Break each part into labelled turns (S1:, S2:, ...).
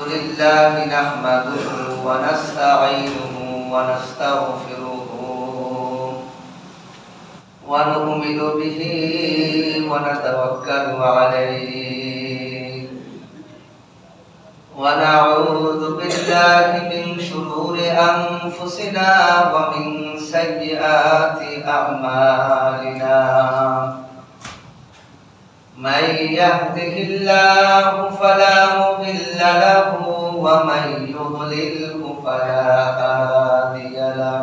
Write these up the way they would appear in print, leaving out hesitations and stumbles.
S1: لله نحمده ونستعينه ونستغفره ونؤمن به ونتوكل عليه ونعوذ بالله من شرور أنفسنا ومن سيئات أعمالنا من يهده الله فلا مضل له ومن يضلله فلا هادي له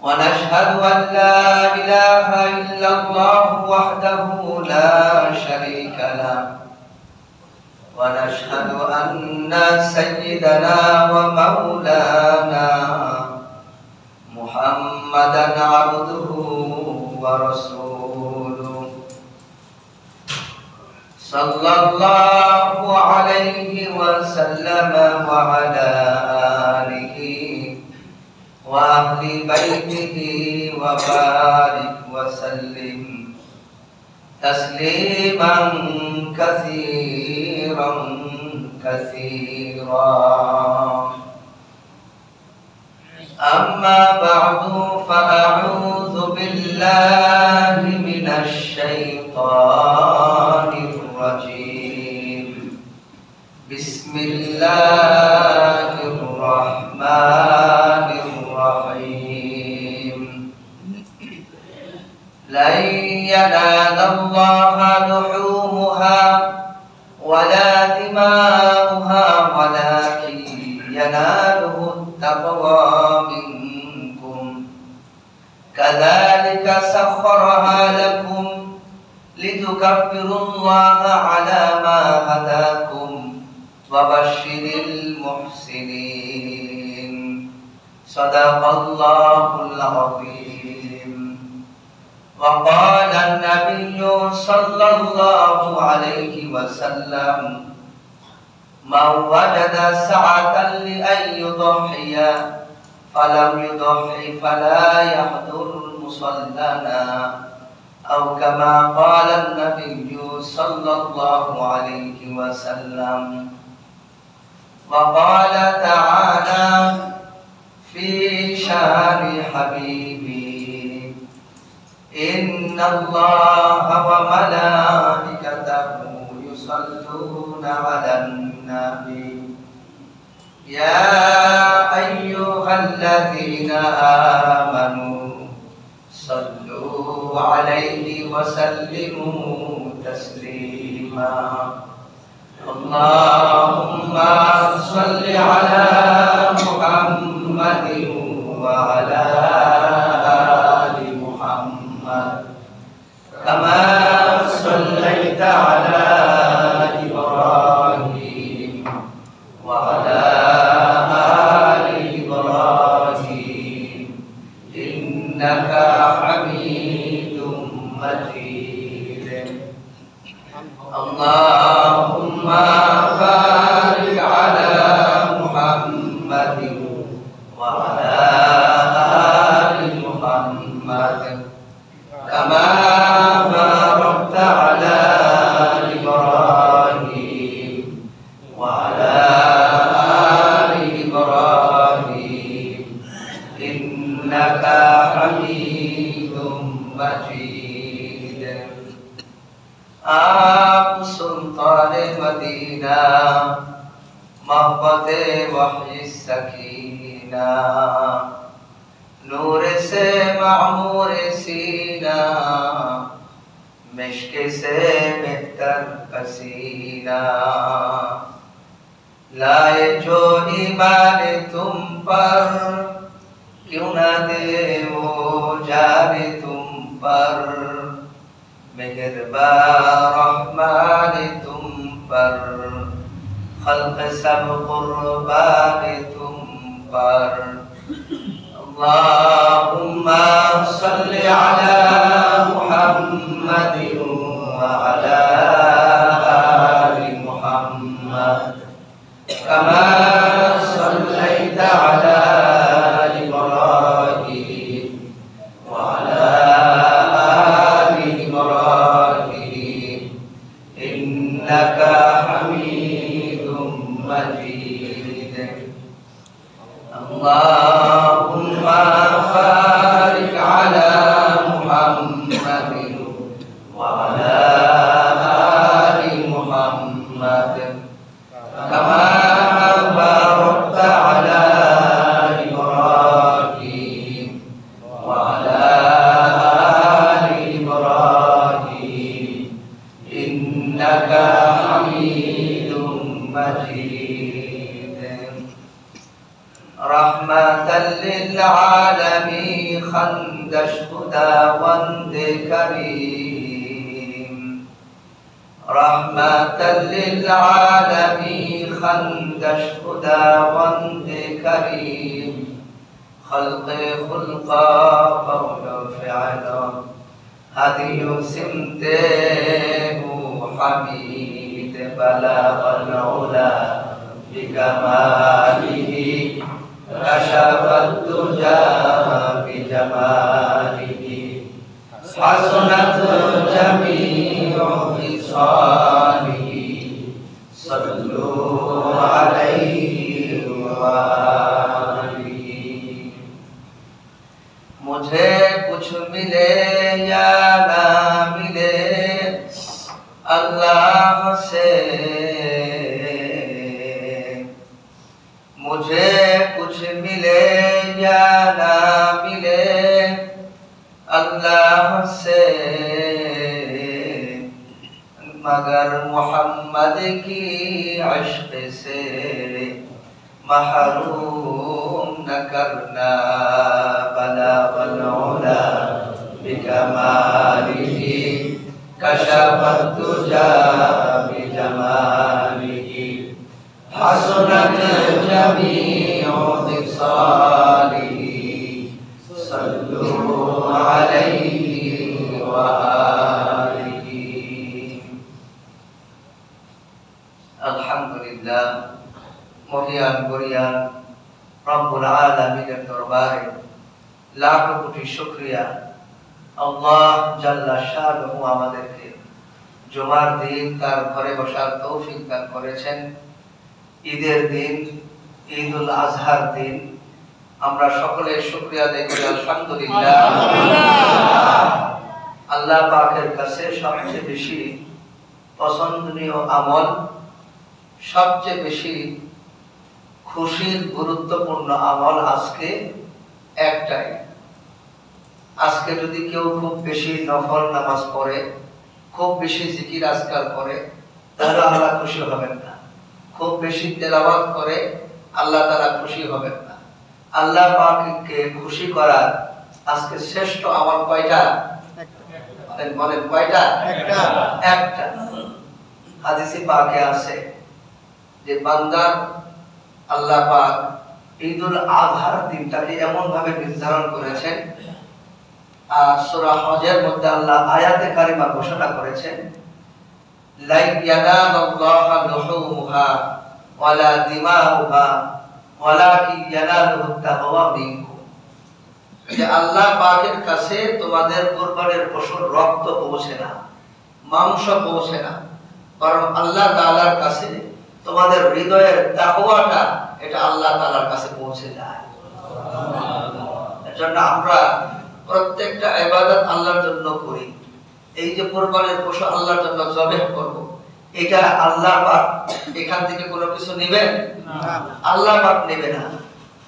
S1: ونشهد أن لا إله إلا الله وحده لا شريك له ونشهد أن سيدنا ومولانا محمدا عبده ورسوله صلى الله عليه وسلم وعلى آله وأهل بيته وبارك وسلم تسليما كثيرا كثيرا أما بعد فأعوذ بالله من الشيطان الرجيم بسم الله الرحمن الرحيم لن ينال الله لحومها ولا دماؤها ولكن يناله التقوى منكم كذلك سخرها لكم لتكبروا الله على ما هداكم وبشر المحسنين صدق الله العظيم وقال النبي صلى الله عليه وسلم من وجد سعة لأن يضحي فلم يضحي فلا يحضر مصلانا أو كما قال النبي صلى الله عليه وسلم وقال تعالى في شان حبيبي إن الله وملائكته يصلون على النبي يا أيها الذين آمنوا صلوا عليه وسلموا تسليما اللهم صل على محمد وعلى آل محمد كما صليت على إبراهيم وعلى آل إبراهيم إنك حميد مجيد اللهم بارك على محمد وعلى آل محمد كما باركت على إبراهيم وعلى آل إبراهيم إنك حميد مجيد آپ سلطان مدینہ محبت وحی سکینہ نور سے معمور سینہ مشک سے بہتر پسینہ لائے جو ایمان تم پر کیوں نہ دے وہ جان تم پر مہربان رحمان تم پر خلق سب قربان تم پر اللهم صل على محمد وعلى آل محمد كما صليت على إبراهيم وعلى آل إبراهيم إنك حميد مجيد اللهم بارك على محمد وعلى آل محمد كما باركت على إبراهيم وعلى آل إبراهيم إنك حميد مجيد رحمة للعالمين خندش خداوند كريم رحمة للعالمين خندش خداوند كريم خلق خلقا قول فعلا هدي سمته حميد بلغ العلا بكماله كشف الدجى بجماله حسنت جميع خصاله صلوا عليه وآله मुझे कुछ मिले या ना मिले अल्लाह से मुझे कुछ मिले या ना मिले अल्लाह से मगर मोहम्मद की इश्क से महरूम न करना बलग العلا بكماله كشف الدجى بجماله حسنت جميع خصاله صلوا عليه وآله الحمد لله মহিয়ান গরিয়ান রব্বুল আলামিনের দরবারে লাখ কোটি শুকরিয়া আল্লাহ জাল্লা শানুহু আমাদেরকে জুমার দিন তার ঘরে বসার তৌফিক দান করেছেন ঈদের দিন ঈদুল আজহার দিন আমরা সকলে শুকরিয়া আদায় করি আলহামদুলিল্লাহ আল্লাহ পাকের কাছে সবচেয়ে বেশি পছন্দনীয় আমল সবচেয়ে বেশি খুশির গুরুত্বপূর্ণ আমল আজকে একটাই আজকে যদি কেউ খুব বেশি নফল নামাজ পড়ে খুব বেশি জিকির আজকার করে তাহলে আল্লাহ খুশি হবেন না খুব বেশি তেলাওয়াত করে আল্লাহ তাআলা খুশি হবেন না আল্লাহ পাককে খুশি করার আজকে শ্রেষ্ঠ আমল কয়টা বলেন কয়টা একটা হাদিসে পাকে আছে যে বান্দার আল্লাহ পাক ঈদুল আজহার দিনটাকে এমন ভাবে নির্ধারণ করেছেন আর সূরা হজের মধ্যে আল্লাহ আয়াতে কারিমা ঘোষণা করেছেন লা ইয়ানালুল্লাহু লুহুমুহা ওয়ালা দিমাউহা ওয়ালাকিন ইয়ানালুহুত তাকওয়া মিনকুম যে আল্লাহ পাকের কাছে তোমাদের কুরবানির পশুর রক্ত পৌঁছে না মাংস পৌঁছে না বরং আল্লাহ তাআলার কাছে তোমাদের হৃদয়ের তাকওয়াটা এটা আল্লাহ তাআলার কাছে পৌঁছে যায় এজন্য আমরা প্রত্যেকটা ইবাদত আল্লাহর জন্য করি এই যে কুরবানির পশু আল্লাহর জন্য জবাহ করব এটা আল্লাহ পাক এখান থেকে কোনো কিছু নেবেন না আল্লাহ পাক নেবে না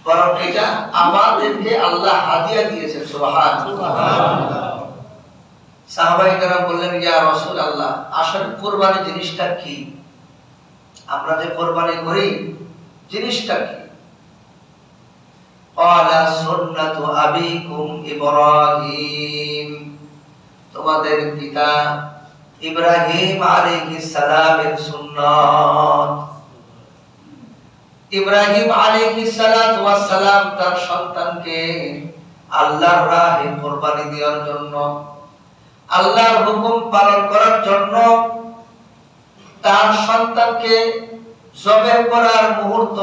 S1: বরং এটা আমাদেরকে আল্লাহ হাদিয়া দিয়েছেন সুবহানাল্লাহ সাহাবায়ে কেরাম বললেন ইয়া রাসূলুল্লাহ আসলে কুরবানি জিনিসটা কি আমরা যে কুরবানি করি জিনিসটা কি ক্বালা সুন্নাতু আবিকুম ইব্রাহিম তোমাদের পিতা ইব্রাহিম আলাইহিস সালামের সুন্নাত ইব্রাহিম আলাইহিস সালাতু ওয়াস সালাম তার সন্তানকে আল্লাহর রাহে কুরবানি দেওয়ার জন্য আল্লাহর হুকুম পালন করার জন্য তার সন্তানকে জবাহ করার মুহূর্ত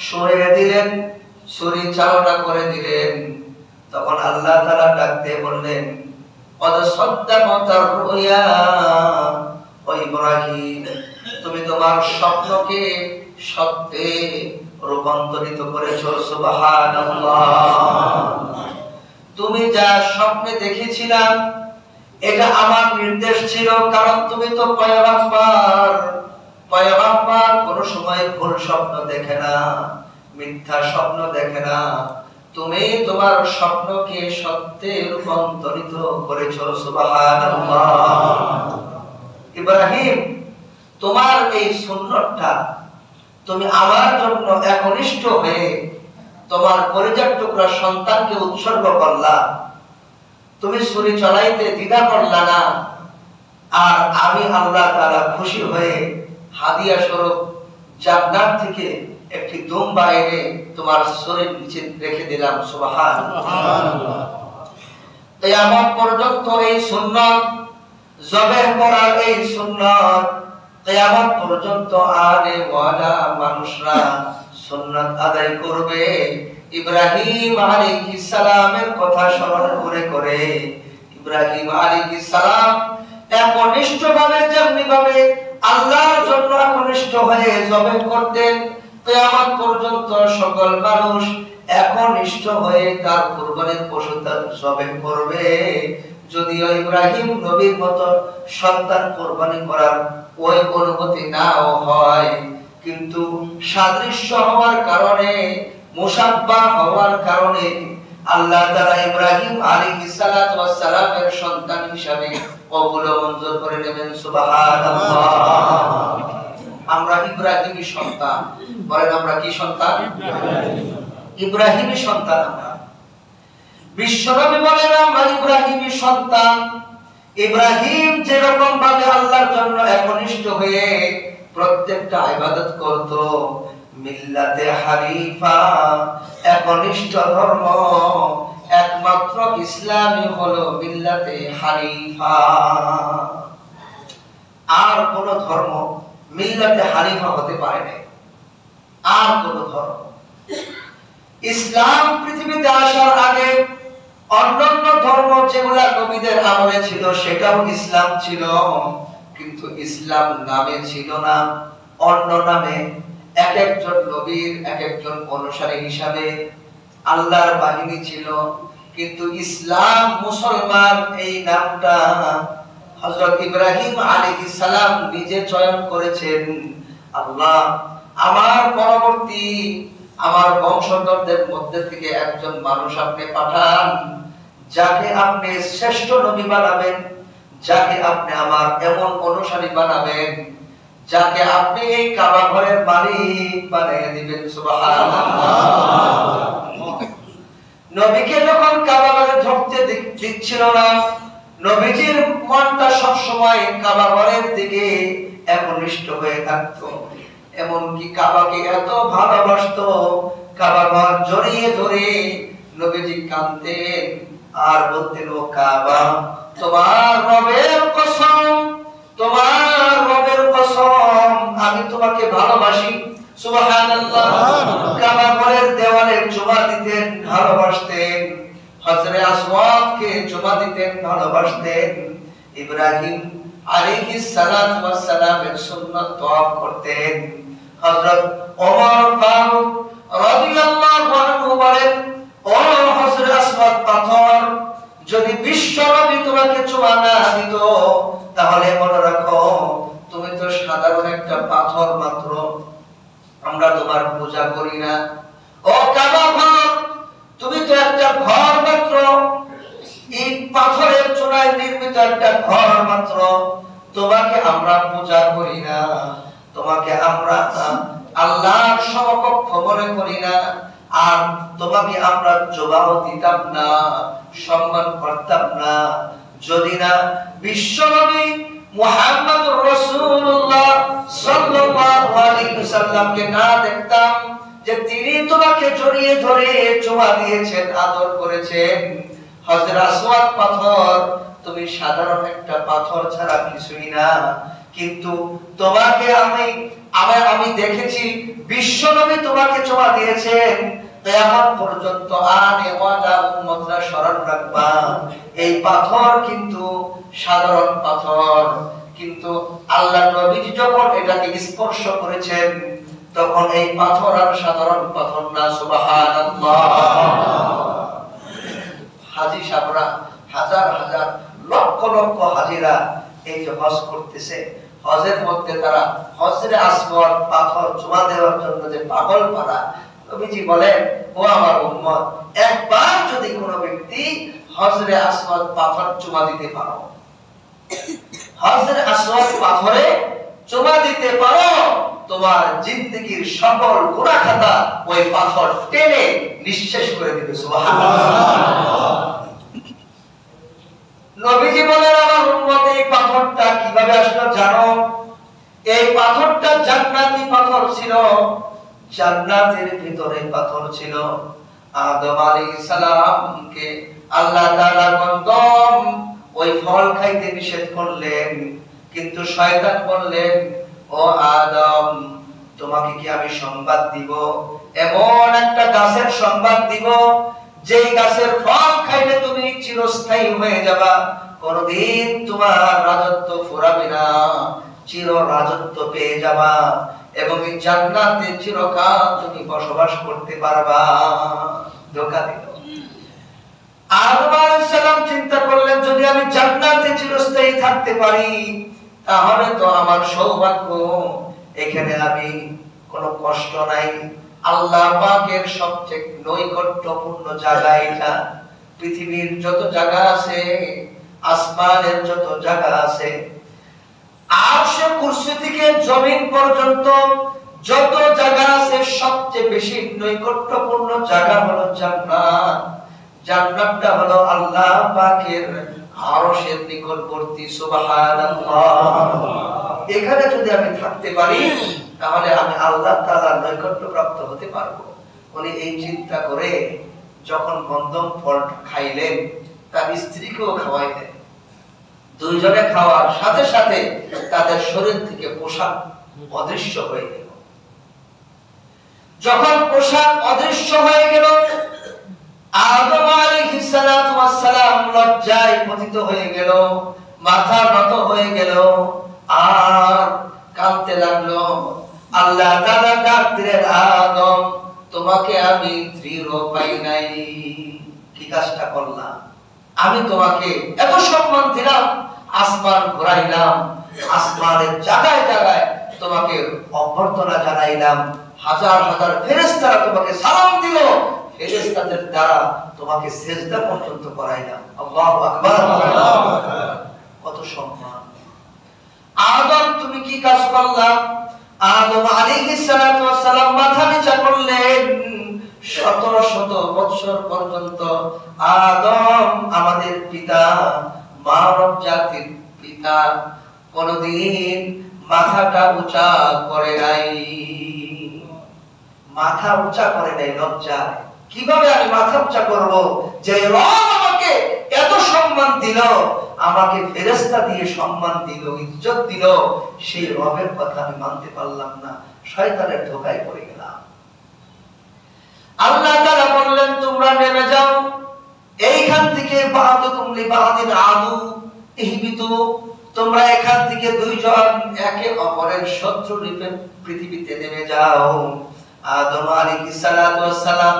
S1: সরিয়ে দিলেন ছুরি চালনা করে দিলেন তখন আল্লাহ তাআলা ডাক দিয়ে বললেন قد صدقت الرؤيا ও ইব্রাহিম তুমি তোমার স্বপ্নকে সত্যে রূপান্তরিত করেছো। সুবহানাল্লাহ। তুমি যা স্বপ্নে দেখেছিলাম এটা আমার নির্দেশ ছিল, কারণ তুমি তো পয়গম্বর। পয়গম্বর কোন সময় ভুল স্বপ্ন দেখে না, মিথ্যা স্বপ্ন দেখে না। তুমি তোমার স্বপ্নকে সত্যে রূপান্তরিত করেছো। সুবহানাল্লাহ। ইব্রাহিম, তোমার এই সুন্নতটা তুমি আমার জন্য একনিষ্ঠ হয়ে তোমার কলিজার টুকরা সন্তানকে উৎসর্গ করলা। তুমি ছুরি চলাইতে দ্বিধা করলা না। আর আমি আল্লাহ তাআলা খুশি হয়ে হাদিয়া স্বরূপ জান্নাত থেকে একটি দুম্বা এনে তোমার শরীর নিচে রেখে দিলাম। সুবহানাল্লাহ। কিয়ামত পর্যন্ত এই সুন্নাত, জবেহ করার এই সুন্নাত, কিয়ামত পর্যন্ত আলে ওয়ালা মানুষরা সুন্নাত আদায় করবে। ইব্রাহিম আলাইহিস সালামের কথা স্মরণ করে করে ইব্রাহিম আলাইহিস সালাম একনিষ্ঠভাবে যেমনিভাবে আল্লাহর জন্য একনিষ্ঠ হয়ে জবেহ করতেন, কিয়ামত পর্যন্ত সকল মানুষ একনিষ্ঠ হয়ে তার কুরবানির পশুটা জবেহ করবে। যদিও ইব্রাহিম নবীর মতো সন্তান কুরবানি করার ওই অনুমতি নাও হয়, কিন্তু সাদৃশ্য হওয়ার কারণে, মুশাব্বাহ হওয়ার কারণে আল্লাহ তাআলা ইব্রাহিম আলাইহিস সালাতু ওয়াস সালামের সন্তান হিসাবে কবুল ও মঞ্জুর করে নেবেন। সুবহানাল্লাহ। আমরা ইব্রাহিমী সন্তান। বলেন আমরা কি সন্তান? ইব্রাহিমী সন্তান। আমরা বিশ্বনবী বলেন আমরা ইব্রাহিমী সন্তান। ইব্রাহিম যেরকম ভাবে আল্লাহর জন্য একনিষ্ঠ হয়ে প্রত্যেকটা ইবাদত করত, মিল্লাতে হানিফা, একনিষ্ঠ ধর্ম একমাত্র ইসলামই হলো মিল্লাতে হানিফা। আর কোন ধর্ম মিল্লাতে হানিফা হতে পারে না। আর কোন ধর্ম, ইসলাম পৃথিবীতে আসার আগে অন্যান্য ধর্ম যেগুলা নবীদের আমলে ছিল সেটাও ইসলাম ছিল, কিন্তু ইসলাম নামে ছিল না, অন্য নামে এক একজন নবীর এক একজন অনুসারী হিসাবে আল্লাহর বাহিনী ছিল। কিন্তু ইসলাম, মুসলমান এই নামটা হযরত ইব্রাহিম আলাইহিস সালাম নিজে চয়ন করেছেন। আল্লাহ আমার পরবর্তী আমার বংশধরদের মধ্যে থেকে একজন মানুষ আপনি পাঠান, যাকে আপনি শ্রেষ্ঠ নবী বানাবেন, যাকে আপনি আমার এমন অনুসারী বানাবেন, যাকে আপনি এই কাবা ঘরের মালিক বানিয়ে দিবেন। সুবহানাল্লাহ। নবীকে যখন কাবা ঘরে ঢুকতে দিচ্ছিল না, নবীজির মনটা সব সময় কাবা ঘরের দিকে একনিষ্ঠ হয়ে থাকতো। এমনকি কাবাকে এত ভালোবাসতো, কাবা ঘর জড়িয়ে ধরে নবীজি কাঁদতেন আর বলতেন, ও কাবা, তোমার রবের কসম, তোমার রবের কসম, আমি তোমাকে ভালোবাসি। সুবহানাল্লাহ। কাবা ঘরের দেওয়ালে চুমা দিতেন, ভালোবাসতেন। হজরে আসওয়াদকে চুমা দিতেন, ভালোবাসতেন। ইব্রাহিম আলাইহিস সালাতু ওয়াস সালামের সুন্নাত তওয়াফ করতেন। হযরত ওমর ফারুক রাদিয়াল্লাহু আনহু বলেন, ও হযরত আসওয়াদ পাথর, যদি বিশ্ব নবী তোমাকে চুমা না দিত তাহলে মনে রাখো তুমি তো সাধারণ একটা পাথর মাত্র, আমরা তোমার পূজা করি না। ও কাবা ঘর, তুমি তো একটা ঘর মাত্র, এই পাথরের চূড়ায় নির্মিত একটা ঘর মাত্র, তোমাকে আমরা পূজা করি না, তোমাকে আমরা আল্লাহর সমকক্ষ মনে করি না, আর তোমাকে আমরা জবাব দিতাম না, সম্মান করতাম না, যদি না বিশ্বনবী মুহাম্মদুর রাসূলুল্লাহ সাল্লাল্লাহু আলাইহি ওয়াসাল্লামকে না দেখতাম যে তিনি তোমাকে জড়িয়ে ধরে চুমা দিয়েছেন, আদর করেছেন। হযরত আসওয়াদ পাথর, তুমি সাধারণ একটা পাথর ছাড়া কিছুই না, কিন্তু তোমাকে আমি দেখেছি বিশ্বনবী তোমাকে চুমা দিয়েছেন। কিয়ামত পর্যন্ত আনে ওয়ালা উম্মতরা স্মরণ রাখবা, এই পাথর কিন্তু সাধারণ পাথর, কিন্তু আল্লাহ নবীজি যখন এটাকে স্পর্শ করেছেন তখন এই পাথর আর সাধারণ পাথর না, সুবহানাল্লাহ। হাজী সাহেবরা হাজার হাজার লক্ষ লক্ষ হাজিরা এই যে হজ করতেছে, হজের মধ্যে তারা হজরে আসওয়াদ পাথর চুমা দেওয়ার জন্য যে পাগল পারা, নবীজি বলেন ও আমার উম্মত, একবার যদি কোনো ব্যক্তি হজরে আসওয়াদ পাথর চুমা দিতে পারো, হজরে আসওয়াদ পাথরে চুমা দিতে পারো, তোমার জিন্দেগীর সকল গুনাহ খাতা ওই পাথর টেনে নিঃশেষ করে দিবে, সুবহানাল্লাহ। নবীজি বলেন আমার উম্মত এই পাথরটা কিভাবে আসলো জানো? এই পাথরটা জান্নাতি পাথর ছিল, জান্নাতের ভিতরে পাথর ছিল। আদম আলাইহিস সালামকে আল্লাহ তাআলা গন্ধম ওই ফল খাইতে নিষেধ করলেন, কিন্তু শয়তান বললেন ও আদম তোমাকে কি আমি সংবাদ দিব, এমন একটা গাছের সংবাদ দিব যেই গাছের ফল খাইলে তুমি চিরস্থায়ী হয়ে যাবা, কোনদিন তোমার রাজত্ব ফুরাবে না, চির রাজত্ব পেয়ে যাবা এবং এই জান্নাতে চিরকাল তুমি বসবাস করতে পারবা। ধোঁকা দিল। আদম আলাইহিস সালাম চিন্তা করলেন যদি আমি জান্নাতে চিরস্থায়ী থাকতে পারি তাহলে তো আমার সৌভাগ্য, এখানে আমি কোনো কষ্ট নাই। আল্লাহ পাকের সবচেয়ে নৈকট্যপূর্ণ জায়গা এটা, পৃথিবীর যত জায়গা আছে, আসমানের যত জায়গা আছে, আরশে কুরসি থেকে জমিন পর্যন্ত যত জায়গা আছে, সবচেয়ে বেশি নৈকট্যপূর্ণ জায়গা হলো জান্নাত। জান্নাতটা হলো আল্লাহ পাকের আরশের নিকটবর্তী, সুবহানাল্লাহ। এখানে যদি আমি থাকতে পারি তাহলে আমি আল্লাহ তাআলার নৈকট্য প্রাপ্ত হতে পারবো। উনি এই চিন্তা করে যখন গন্ধম ফল খাইলেন তার স্ত্রীকেও খাওয়াইলেন। দুইজনে খাওয়ার সাথে সাথে তাদের শরীর থেকে পোশাক অদৃশ্য হয়ে গেল। যখন পোশাক অদৃশ্য হয়ে গেল আদম আলাইহিস সালাতু ওয়াস সালাম লজ্জায় পতিত হয়ে গেল, মাথা নত হয়ে গেল আর কাঁদতে লাগলো। আল্লাহ তাআলা ডাক দিলেন আদম তোমাকে আমি দৃঢ় পাই নাই, কি কাজটা করলাম? আমি তোমাকে এত সম্মান দিলাম, আসমান ঘোরাইলাম, আসমানের জায়গায় জায়গায় তোমাকে অভ্যর্থনা জানাইলাম, হাজার হাজার ফেরেশতারা তোমাকে সালাম দিল, ফেরেশতাদের দ্বারা তোমাকে সিজদা পর্যন্ত করাইলাম। আল্লাহু আকবার, আল্লাহু আকবার। কত সম্মান! আদম তুমি কি কাজ করলা? আদম আলাইহিস সালাতু ওয়াস সালাম মাথা নিচু করলেন। 1700 বছর পর্যন্ত আদম আমাদের পিতা, মানব জাতির পিতা, কোনদিন মাথাটা উঁচা করে নাই, মাথা উঁচা করে নাই লজ্জায়। কিভাবে আমি মাথা উঁচা করব? যে রব আমাকে এত সম্মান দিল, আমাকে ফেরেশতা দিয়ে সম্মান দিল, ইজ্জত দিল, সেই রবের কথা আমি মানতে পারলাম না, শয়তানের ধোঁকায় পড়ে গেলাম। আল্লাহ তাআলা বললেন তোমরা নেমে যাও, এইখান থেকে বা'দুকুম লিবা'দিন আদু ইহবিতু, তোমরা এখান থেকে দুইজন একে অপরের শত্রু রূপে পৃথিবীতে নেমে যাও। আদম আলাইহিস সালাতু ওয়াস সালাম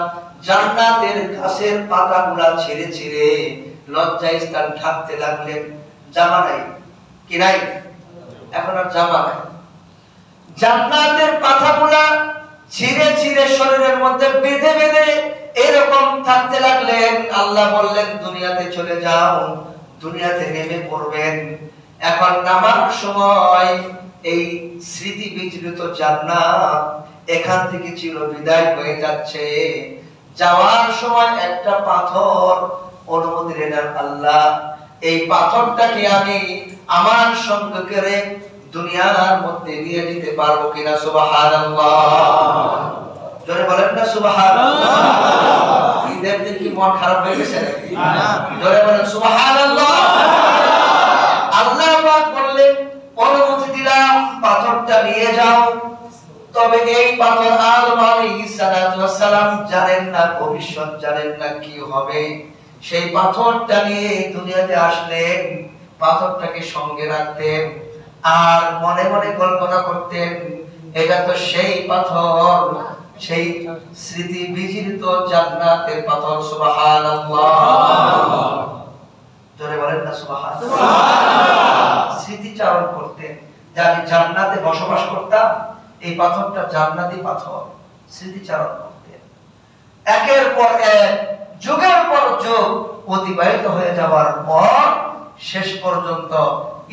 S1: জান্নাতের গাছের পাতাগুলো ছিঁড়ে ছিঁড়ে লজ্জায় স্থান ঢাকতে লাগলেন। জামা নাই, কি নাই? এখন আর জামা নাই। জান্নাতের পাতাগুলা ছিঁড়ে ছিঁড়ে শরীরের মধ্যে বেঁধে বেঁধে এরকম থাকতে লাগলেন। আল্লাহ বললেন দুনিয়াতে চলে যাও, দুনিয়াতে নেমে পড়বেন। এখন নামার সময় এই স্মৃতি বিজড়িত জান্নাত এখান থেকে চির বিদায় হয়ে যাচ্ছে। যাওয়ার সময় একটা পাথর অনুমতি দিলেন আল্লাহ, এই পাথরটাকে আমি আমার সঙ্গে করে দুনিয়ার মধ্যে নিয়ে যেতে পারবো কিনা? সুবহানাল্লাহ, জোরে বলেন না সুবহানাল্লাহ। ঈদের দিন কি মন খারাপ হয়ে গেছে নাকি? জোরে বলেন সুবহানাল্লাহ। আল্লাহ পাক বললেন অনুমতি দিলাম, পাথরটা নিয়ে যাও। তবে এই পাথর আদম আলাইহিস সালাতু ওয়াস সালাম জানেন না, ভবিষ্যৎ জানেন না কি হবে। সেই পাথরটা নিয়ে দুনিয়াতে আসলেন, পাথরটাকে সঙ্গে রাখতেন। আর মনে মনে কল্পনা করতেন এটা তো সেই পাথর, সেই স্মৃতি বিজড়িত জান্নাতের পাথর। সুবহানাল্লাহ, জোরে বলেন না সুবহানাল্লাহ। স্মৃতিচারণ করতেন যে আমি জান্নাতে বসবাস করতাম, এই পাথরটা জান্নাতি পাথর। স্মৃতিচারণ করতেন। একের পর এক, যুগের পর যুগ অতিবাহিত হয়ে যাওয়ার পর শেষ পর্যন্ত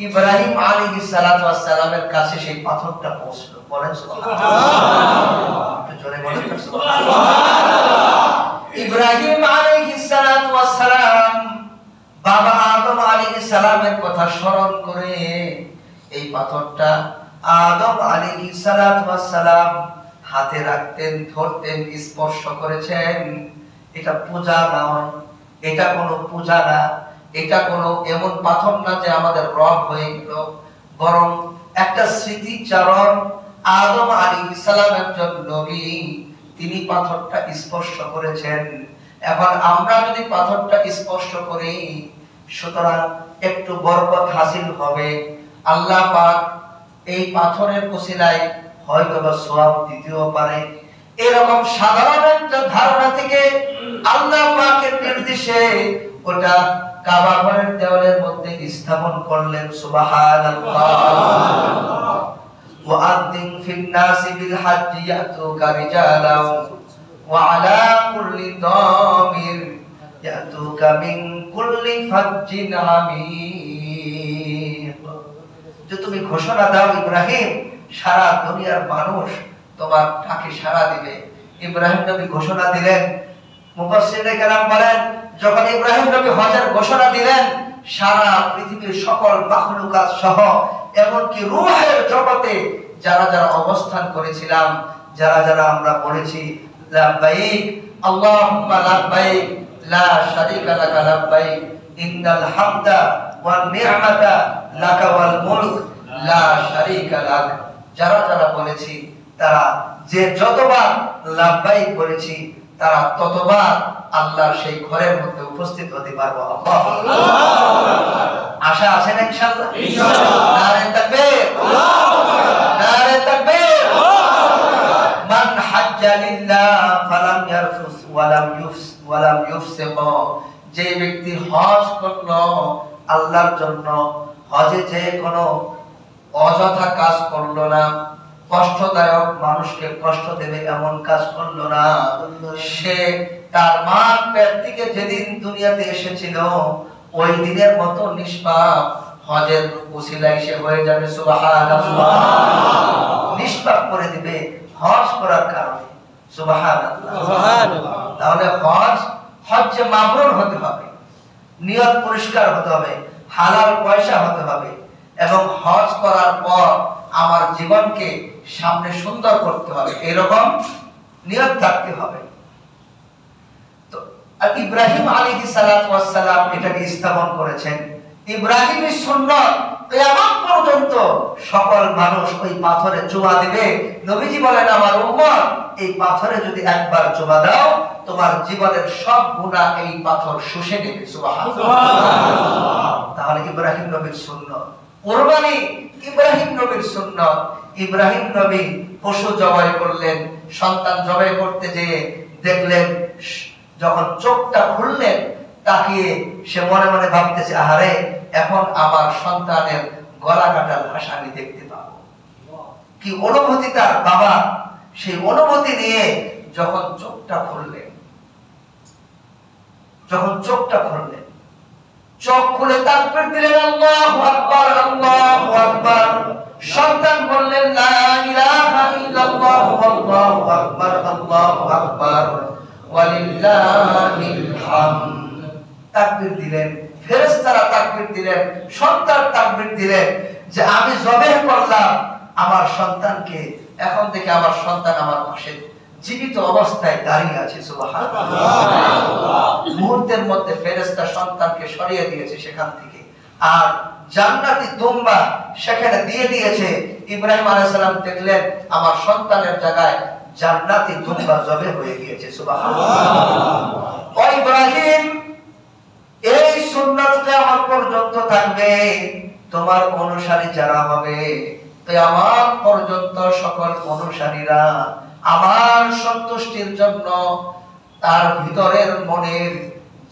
S1: ইব্রাহিম আলাইহিস সালাতু ওয়াস সালামের কাছে সেই পাথরটা পৌঁছলো। বলেন সুবহানাল্লাহ, একটু জোরে বলেন সুবহানাল্লাহ। ইব্রাহিম আলাইহিস সালাতু ওয়াস সালাম বাবা আদম আলাইহিস সালামের কথা স্মরণ করে এই পাথরটা আদম আলাইহিস সালাতু ওয়াস সালাম হাতে রাখতেন, ধরতেন, স্পর্শ করেছেন। এটা পূজা নয়, এটা কোনো পূজা না, এটা কোনো এমন পাথর না যে আমাদের রব হয়ে গেল, বরং একটা স্মৃতিচারণ। আদম আলাইহিস সালাম একজন নবী, তিনি পাথরটা স্পর্শ করেছেন। এখন আমরা যদি পাথরটা স্পর্শ করি, সুতরাং একটু বরকত হাসিল হবে। আল্লাহ পাক এই পাথরের ওসিলায় হয়তোবা সওয়াব দিতেও পারে। এরকম সাধারণ একটা ধারণা থেকে আল্লাহ পাকের নির্দেশে ওটা কাবা ঘরের দেওয়ালের মধ্যে স্থাপন করলেন। সুবহানাল্লাহ। ওয়াআযিন ফিন নাসি বিল হাজ্জি ইয়াতুকা রিজালান ওয়া আলা কুল্লি দামির ইয়াতুকা মিন কুল্লি ফাজ্জিন আমিক। যে তুমি ঘোষণা দাও ইব্রাহিম, সারা দুনিয়ার মানুষ তোমার ডাকে সাড়া দিবে। ইব্রাহিম নবী ঘোষণা দিলেন। মুফাসসিরে কেরাম বলেন, যখন ইব্রাহিম নবী হজের ঘোষণা দিলেন, সারা পৃথিবীর সকল মাখলুকাত সহ এমনকি রূহের জগতে যারা যারা অবস্থান করেছিলাম, যারা যারা আমরা পড়েছি লাব্বাইক আল্লাহুম্মা লাব্বাইক লা শারীকা লাকা লাব্বাইক ইন্নাল হামদা ওয়ান নি'মাতা লাকা ওয়াল মুলক লা শারীকা লাক, যারা যারা বলেছি, তারা যে যতবার লাব্বাইক বলেছি, তারা ততবার আল্লাহর সেই ঘরের মধ্যে উপস্থিত হতে পারবো। আল্লাহ আশা আছে না ইনশাআল্লাহ? ইনশাআল্লাহ। নারে তাকবীর, আল্লাহু আকবার, নারে তাকবীর। মান হাজ্জা লিল্লাহ ফালাম ইয়ারফুস ওয়ালাম ইউফসিক, যে ব্যক্তি হজ করলো আল্লাহর জন্য, হজে যে কোনো অযথা কাজ করলো না, কষ্টদায়ক মানুষকে কষ্ট দেবে এমন কাজ করলো না, সে তার মা পেট থেকে যেদিন দুনিয়াতে এসেছিল ওই দিনের মতো নিষ্পাপ হজের উসিলায় সে হয়ে যাবে। সুবহানাল্লাহ, নিষ্পাপ করে দিবে হজ করার কারণে। সুবহানাল্লাহ, সুবহানাল্লাহ। তাহলে হজ মাবরুর হতে হবে, নিয়ত পরিষ্কার হতে হবে, হালাল পয়সা হতে হবে, এবং হজ করার পর আমার জীবনকে সামনে সুন্দর করতে হবে, এরকম নিয়ত থাকতে হবে। তো ইব্রাহিম আলাইহিস সালাতু ওয়াস সালাম এটাকে স্থাপন করেছেন। ইব্রাহিমের সুন্নাত কিয়ামত পর্যন্ত সকল মানুষ ওই পাথরে চুমা দিবে। নবীজি বলেন, আমার উম্মত এই পাথরে যদি একবার চুমা দাও, তোমার জীবনের সব গুনাহ এই পাথর শুষে নেবে। সুবহানাল্লাহ। তাহলে ইব্রাহিম নবীর সুন্নাত। কুরবানি ইব্রাহিম নবীর সুন্নাত। ইব্রাহিম নবী পশু জবাই করলেন, সন্তান জবাই করতে যেয়ে দেখলেন, যখন চোখটা খুললেন, তাকিয়ে সে মনে মনে ভাবতেছে, আহারে, এখন আমার সন্তানের গলা কাটা লাশ আমি দেখতে পাবো। কি অনুভূতি তার বাবা! সেই অনুভূতি নিয়ে যখন চোখটা খুললেন, চোখ খুলে তাকবীর দিলেন, আল্লাহু আকবার, আল্লাহু আকবার। সন্তান বললেন, লা ইলাহা ইল্লাল্লাহ, আল্লাহু আকবার, আল্লাহু আকবার, ওয়ালিল্লাহিল হামদ। তাকবীর দিলেন, ফেরেশতারা তাকবীর দিলেন, সন্তান তাকবীর দিলেন যে আমি জবেহ করলাম আমার সন্তানকে, এখন থেকে আমার সন্তান আমার পাশে জীবিত অবস্থায় দাঁড়িয়ে আছে। সুবহানাল্লাহ। মুহূর্তের মধ্যে ফেরেশতা সন্তানকে সরিয়ে দিয়েছে সেখান থেকে, আর জান্নাতি দুম্বা সেখানে দিয়ে দিয়েছে। ইব্রাহিম আলাইহিস সালাম দেখলেন আমার সন্তানের জায়গায় জান্নাতি দুম্বা জবে হয়ে গিয়েছে। সুবহানাল্লাহ। ও ইব্রাহিম, এই সুন্নাত কিয়ামত পর্যন্ত থাকবে। তোমার অনুসারী যারা হবে কিয়ামত পর্যন্ত সকল অনুসারীরা আমার সন্তুষ্টির জন্য তার ভিতরের মনের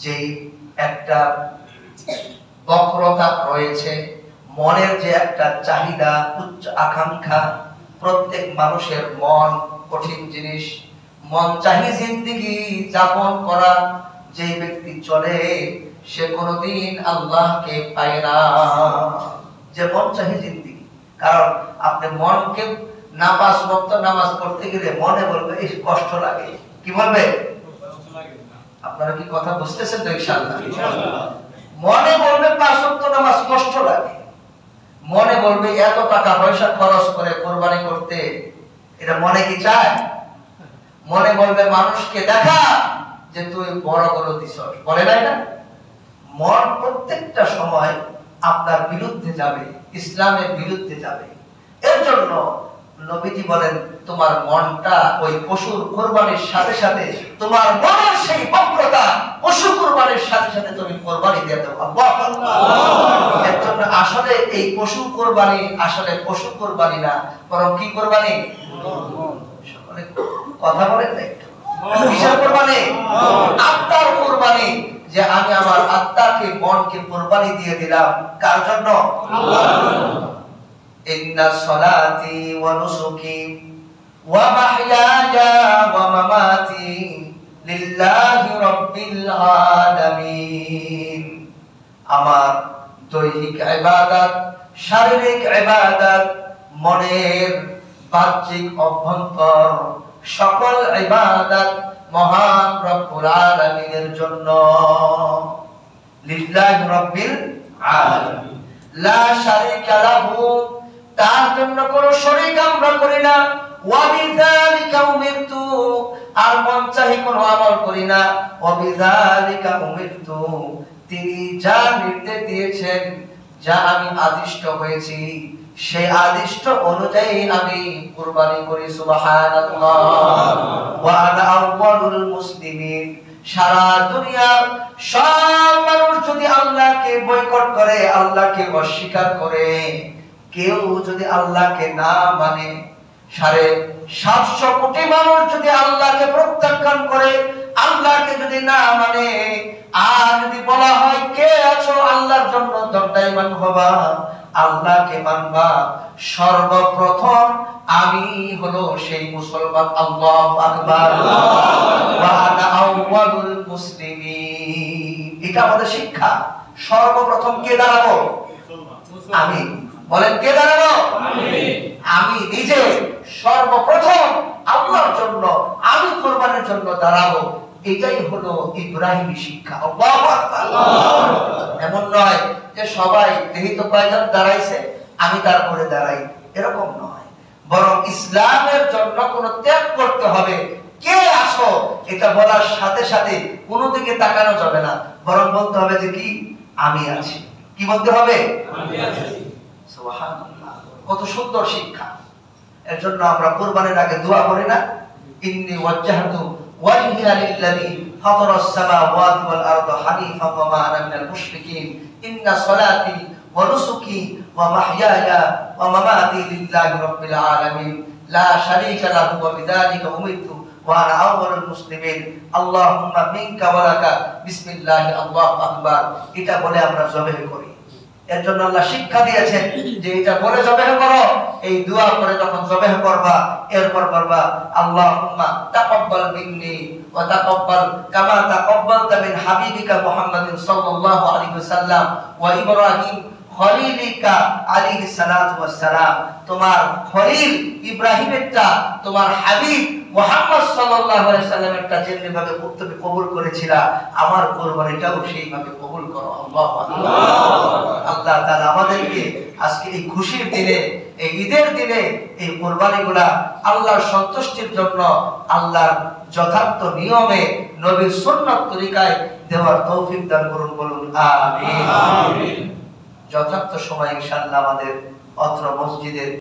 S1: যে একটা বক্রতা রয়েছে, মনের যে একটা চাহিদা, উচ্চ আকাঙ্ক্ষা, প্রত্যেক মানুষের মন কঠিন জিনিস, মন চাহি জিন্দেগি যাপন করা যে ব্যক্তি চলে সে কোনোদিন আল্লাহকে পায় না। যে মন চাহি জিন্দেগি, কারণ আপনি মনকে নামাজ ওয়াক্ত নামাজ পড়তে গেলে মনে বলবে এই কষ্ট লাগে, কি বলবে? আপনারা কি কথা বুঝতেছেন তো? ইনশাআল্লাহ মনে বলবে 5 ওয়াক্ত নামাজ কষ্ট লাগে, মনে বলবে এত টাকা পয়সা খরচ করে কুরবানি করতে, এটা মনে কি চায়? মনে বলবে মানুষকে দেখা যে তুই বড় করে দিছস, বলে না? এটা মন প্রত্যেকটা সময় আপনার বিরুদ্ধে যাবে, ইসলামের বিরুদ্ধে যাবে। এর জন্য নবীজি বলেন তোমার মনটা ওই পশুর কুরবানির সাথে সাথে তোমার মনের সেই বক্রতা পশু কুরবানির সাথে সাথে তুমি কুরবানি দিয়ে দাও। আল্লাহু আকবার। এর জন্য আসলে এই পশু কুরবানি আসলে পশু কুরবানি না, বরং কি কুরবানি? সকলে কথা বলেন না একটু? কিসের কুরবানি? আত্মার কুরবানি। যে আমি আমার আত্মাকে মনকে কুরবানি দিয়ে দিলাম কার জন্য? আল্লাহর জন্য। ইন্না সলাতি ওয়া নুসুকি ওয়া মাহইয়ায়া ওয়া মামাতি লিল্লাহি রাব্বিল আলামিন। আমার দৈহিক ইবাদত, শারীরিক ইবাদত, মনের বাহ্যিক অভ্যন্তর সকল ইবাদত মহান রব্বুল আলামিনের জন্য। লিল্লাহি রাব্বিল আলামিন লা শারীকা লাহু, তার জন্য কোনো শরীক আমরা করি না। ওয়া বিযালিকা উমিরতু, আর মন চাহি কোনো আমল করি না। ওয়া বিযালিকা উমিরতু, তিনি যা নির্দেশ দিয়েছেন, যা আমি আদিষ্ট হয়েছি, সেই আদিষ্ট অনুযায়ী আমি কুরবানি করি। সুবহানাল্লাহ। ওয়া আনা আউয়ালুল মুসলিমিন, সারা দুনিয়ার সব মানুষ যদি আল্লাহকে বয়কট করে, আল্লাহকে অস্বীকার করে, কেউ যদি আল্লাহকে না মানে, 750 কোটি মানুষ যদি আল্লাহকে প্রত্যাখ্যান করে, আল্লাহকে যদি না মানে, আর যদি বলা হয় কে আছো আল্লাহর জন্য দণ্ডায়মান হবা, আল্লাহকে মানবা, সর্বপ্রথম আমি হলো সেই মুসলমান। আল্লাহু আকবার। ওয়া আনা আউয়ালুল মুসলিমিন, এটা আমাদের শিক্ষা। সর্বপ্রথম কে দাঁড়াবো? আমি। বলেন কে দাঁড়াবো? আমি নিজে সর্বপ্রথম আল্লাহর জন্য, আমি কুরবানির জন্য দাঁড়াবো। এটাই হলো ইব্রাহিমী শিক্ষা। আল্লাহু আকবার। এমন নয় যে সবাই দেখি তো কয়জন দাঁড়াইছে আমি তারপরে দাঁড়াই, এরকম নয়। বরং ইসলামের জন্য কোন ত্যাগ করতে হবে। কে আসো এটা বলার সাথে সাথে কোনো দিকে তাকানো যাবে না, বরং বলতে হবে যে কি আমি আছি। কি বলতে হবে? আমি আছি। সুবহানাল্লাহ, কত সুন্দর শিক্ষা। এর জন্য আমরা কুরবানির আগে দোয়া করি না? ইন্নী ওয়াজ্জাহতু ওয়াজহিয়া লিল্লাযী ফাতারাস সামাওয়াতি ওয়াল আরদা হানিফান ওয়া মা আনা মিনাল মুশরিকিন। ইন্না সলাতি ওয়া নুসুকি ওয়া মাহইয়ায়া ওয়া মামাতি লিল্লাহি রাব্বিল আলামিন লা শারীকা লাহু ওয়া বিযালিকা উমিরতু ওয়া আনা আউয়ালুল মুসলিমিন। আল্লাহুম্মা মিনকা ওয়া লাকা বিসমিল্লাহ আল্লাহু আকবার। এটা বলে আমরা জবাহ করি। এর জন্য আল্লাহ শিক্ষা দিয়েছেন যে এটা বলে জবাহ করো। এই দোয়া করে যখন জবাহ করবা, এরপর বলবা আল্লাহুম্মা তাকাব্বাল মিন্নি ওয়া তাকাব্বাল কামা তাকাব্বালতা মিন হাবিবিকা মুহাম্মাদিন সাল্লাল্লাহু আলাইহি ওয়াসাল্লাম ওয়া ইব্রাহিম খলিলিকা আলাইহিস সালাতু ওয়াস সালাম। তোমার খলিল ইব্রাহিমেরটা, তোমার হাবিব মুহাম্মদ সাল্লাল্লাহু আলাইহি ওয়াসাল্লামেরটা যেভাবে তুমি কবুল করেছিলা, আমার কুরবানিটাও সেইভাবে কবুল করো। আল্লাহু আকবার। আল্লাহ তাআলা আমাদেরকে আজকে এই খুশির দিনে, এই ঈদের দিনে এই কুরবানিগুলা আল্লাহর সন্তুষ্টির জন্য, আল্লাহর যথার্থ নিয়মে, নবীর সুন্নাত তরিকায় দেওয়ার তৌফিক দান করুন। বলুন আমিন। যথার্থ সময় ইনশাআল্লাহ আমাদের অত্র মসজিদের